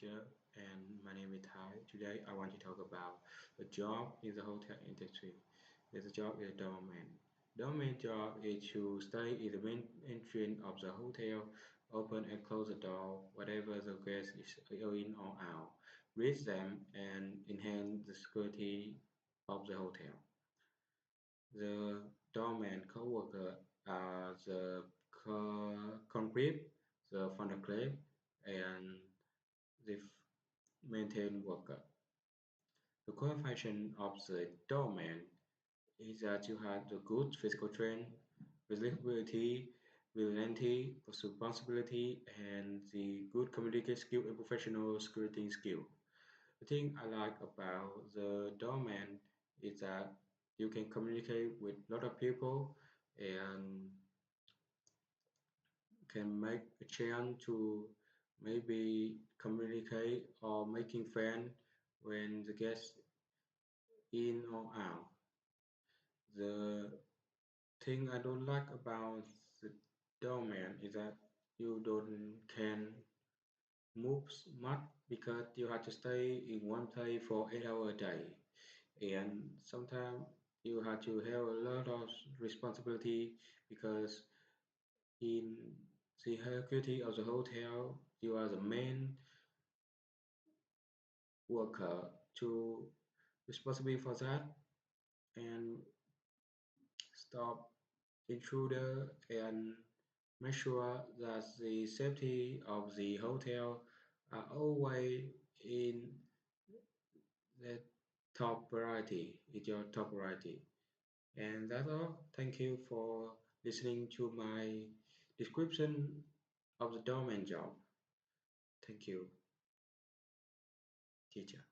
teacher, and my name is Thai. Today, I want to talk about the job in the hotel industry. The job is a doorman. Doorman job is to stay in the main entrance of the hotel, open and close the door whatever the guest is in or out, greet them, and enhance the security of the hotel. The doorman co-worker are the concrete, the funnel and the maintain worker. The qualification of the doorman is that you have the good physical strength, reliability, reliability, responsibility, and the good communication skill and professional security skill. The thing I like about the doorman is that you can communicate with a lot of people and can make a chance to maybe communicate or making friends when the guest in or out. The thing I don't like about the doorman is that you don't can move much because you have to stay in one place for 8 hours a day, and sometimes you have to have a lot of responsibility because in the hierarchy of the hotel you are the main worker to responsible for that and stop intruder and make sure that the safety of the hotel are always in the top priority, is your top priority. And that's all. Thank you for listening to my description of the doorman job. Thank you, teacher.